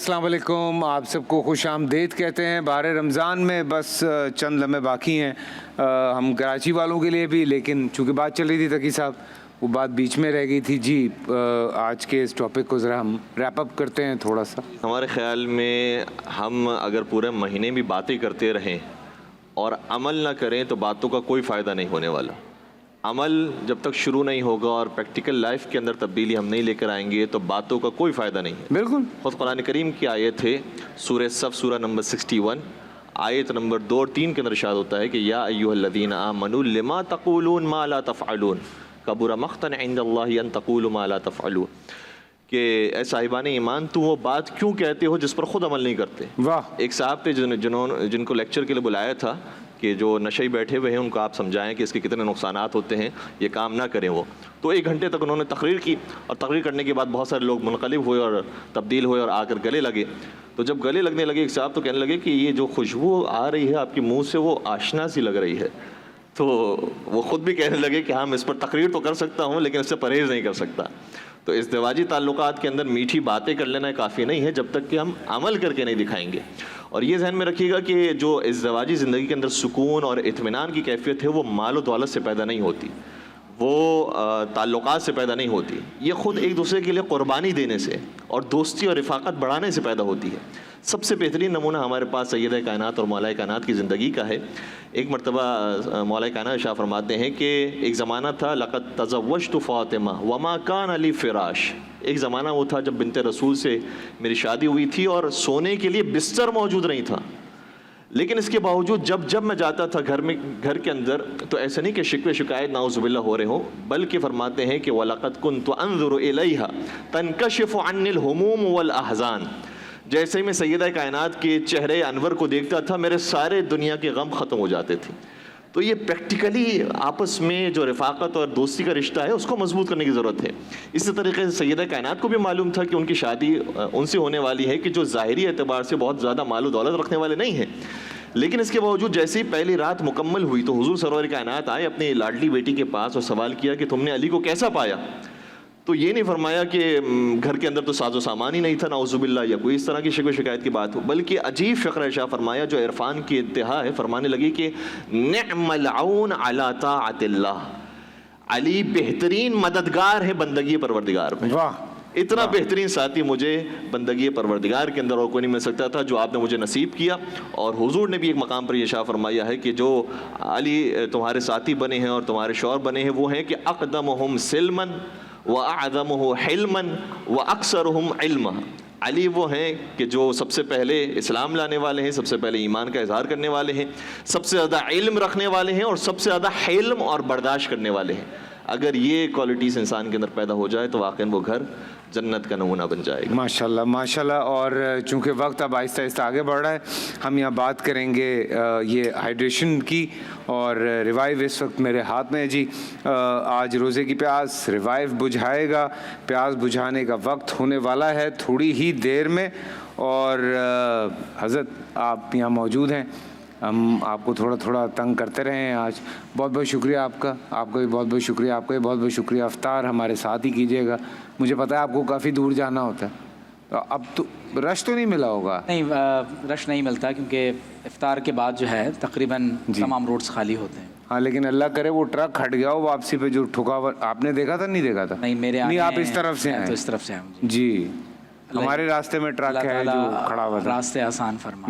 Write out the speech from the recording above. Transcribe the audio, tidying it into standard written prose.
السلام علیکم، آپ سب کو خوش آمدید کہتے ہیں۔ بہار رمضان میں بس چند لمحے باقی ہیں ہم کراچی والوں کے لیے بھی، لیکن چونکہ بات چل رہی تھی تقی صاحب، وہ بات بیچ میں رہ گئی تھی۔ جی آج کے اس ٹاپک کو ذرا ہم ریپ اپ کرتے ہیں تھوڑا سا۔ ہمارے خیال میں ہم اگر پورے مہینے بھی باتیں کرتے رہیں اور عمل نہ کریں تو باتوں کا کوئی فائدہ نہیں ہونے والا۔ عمل جب تک شروع نہیں ہوگا اور پریکٹیکل لائف کے اندر تبدیلی ہم نہیں لے کر آئیں گے تو باتوں کا کوئی فائدہ نہیں ہے۔ بالکل، خود قرآن کریم کی آیت ہے سورہ صف سورہ نمبر 61 آیت نمبر 2 اور 3 کے اندر ارشاد ہوتا ہے کہ یا ایھا الذین آمنوا لما تقولون ما لا تفعلون کبر مقتا عند اللہ ان تقولوا ما لا تفعلون، کہ اے صاحبان ایمان تم وہ بات کیوں کہتے ہو جس پر خود عمل نہیں کرتے۔ واہ، ایک صاحب تھے جن کو لیکچر کے لیے بلایا تھا کہ جو نشئی بیٹھے ہوئے ہیں ان کو آپ سمجھائیں کہ اس کے کتنے نقصانات ہوتے ہیں، یہ کام نہ کریں وہ۔ تو 1 گھنٹے تک انہوں نے تقریر کی، اور تقریر کرنے کے بعد بہت سارے لوگ منقلب ہوئے اور تبدیل ہوئے اور آ کر گلے لگے۔ تو جب گلے لگنے لگے ایک صاحب تو کہنے لگے کہ یہ جو خوشبو آ رہی ہے آپ کے منہ سے وہ آشنا سی لگ رہی ہے۔ تو وہ خود بھی کہنے لگے کہ ہاں میں اس پر تقریر تو کر سکتا ہوں لیکن اس سے پرہیز نہیں کر سکتا۔ تو ازدواجی تعلقات کے اندر میٹھی باتیں کر لینا کافی نہیں ہے جب تک کہ ہم عمل کر کے نہیں دکھائیں گے۔ اور یہ ذہن میں رکھیے گا کہ جو ازدواجی زندگی کے اندر سکون اور اطمینان کی کیفیت ہے وہ مال و دولت سے پیدا نہیں ہوتی، وہ تعلقات سے پیدا نہیں ہوتی، یہ خود ایک دوسرے کے لیے قربانی دینے سے اور دوستی اور رفاقت بڑھانے سے پیدا ہوتی ہے۔ سب سے بہترین نمونہ ہمارے پاس سیدہ کائنات اور مولا کائنات کی زندگی کا ہے۔ ایک مرتبہ مولا کائنات شاہ فرماتے ہیں کہ ایک زمانہ تھا لقد تزوجت فاطمہ وما کان علی فراش، ایک زمانہ وہ تھا جب بنت رسول سے میری شادی ہوئی تھی اور سونے کے لیے بستر موجود نہیں تھا، لیکن اس کے باوجود جب میں جاتا تھا گھر کے اندر تو ایسا نہیں کہ شکوے شکایت نعوذ باللہ ہو رہے ہوں، بلکہ فرماتے ہیں کہ وَلَقَدْ كُنْتُ أَنظُرُ إِلَيْهَا تَنْكَشِفُ عَنِّ الْهُمُومُ وَالْأَحْزَانُ، جیسے ہی میں سیدہ کائنات کے چہرے انور کو دیکھتا تھا میرے سارے دنیا کے غم ختم ہو جاتے تھے۔ تو یہ پریکٹیکلی آپس میں جو رفاقت اور دوستی کا رشتہ ہے اس کو مضبوط کرنے کی ضرورت ہے۔ اسی طریقے سے سیدہ کائنات کو بھی معلوم تھا کہ ان کی شادی ان سے ہونے والی ہے کہ جو ظاہری اعتبار سے بہت زیادہ مال و دولت رکھنے والے نہیں ہیں، لیکن اس کے باوجود جیسے ہی پہلی رات مکمل ہوئی تو حضور سرور کائنات آئے اپنی لاڈلی بیٹی کے پاس اور سوال کیا کہ تم نے علی کو کیسا پایا؟ تو یہ نہیں فرمایا کہ گھر کے اندر تو ساز و سامان ہی نہیں تھا نعوذ باللہ یا کوئی اس طرح کی شکوہ شکایت کی بات ہو، بلکہ عجیب فقرہ شاہ فرمایا جو عرفان کی انتہا ہے، فرمانے لگی کہ نعم العون علی طاعت اللہ، علی بہترین مددگار ہے بندگی پروردگار میں۔ واہ، اتنا بہترین ساتھی مجھے بندگی پروردگار کے اندر اور کوئی نہیں مل سکتا تھا جو آپ نے مجھے نصیب کیا۔ اور حضور نے بھی ایک مقام پر یہ شاہ فرمایا ہے کہ جو علی تمہارے ساتھی بنے ہیں اور تمہارے شوہر بنے ہیں وہ ہیں کہ اقدمہم سلمن وَأَعْظَمُهُ حِلْمًا وَأَكْثَرُهُمْ عِلْمًا، علی وہ ہیں کہ جو سب سے پہلے اسلام لانے والے ہیں، سب سے پہلے ایمان کا اظہار کرنے والے ہیں، سب سے زیادہ علم رکھنے والے ہیں اور سب سے زیادہ حلم اور برداشت کرنے والے ہیں۔ اگر یہ کوالٹیز انسان کے اندر پیدا ہو جائے تو واقعاً وہ گھر جنت کا نمونہ بن جائے گا۔ ماشاءاللہ ماشاءاللہ۔ اور چونکہ وقت اب آہستہ آہستہ آگے بڑھ رہا ہے، ہم یہاں بات کریں گے یہ ہائیڈریشن کی، اور ریوائیو اس وقت میرے ہاتھ میں ہے جی۔ آج روزے کی پیاس ریوائیو بجھائے گا، پیاس بجھانے کا وقت ہونے والا ہے تھوڑی ہی دیر میں، اور حضرت آپ یہاں موجود ہیں، ہم آپ کو تھوڑا تھوڑا تنگ کرتے رہے ہیں آج۔ بہت بہت شکریہ آپ کا، آپ کا بھی بہت بہت شکریہ، آپ کا بھی بہت بہت شکریہ۔ افطار ہمارے ساتھ ہی کیجیے گا، مجھے پتہ ہے آپ کو کافی دور جانا ہوتا ہے، تو اب تو رش تو نہیں ملا ہوگا؟ نہیں، رش نہیں ملتا کیونکہ افطار کے بعد جو ہے تقریباً تمام روڈز خالی ہوتے ہیں۔ ہاں، لیکن اللہ کرے وہ ٹرک ہٹ گیا ہو واپسی پہ جو ٹھکا ہوا، آپ نے دیکھا تھا نہیں دیکھا تھا؟ نہیں، میرے نہیں، آپ اس طرف سے ہیں؟ تو اس طرف سے ہیں جی، ہمارے راستے میں ٹرک ہے جو کھڑا ہوا تھا۔ راستے آسان فرما۔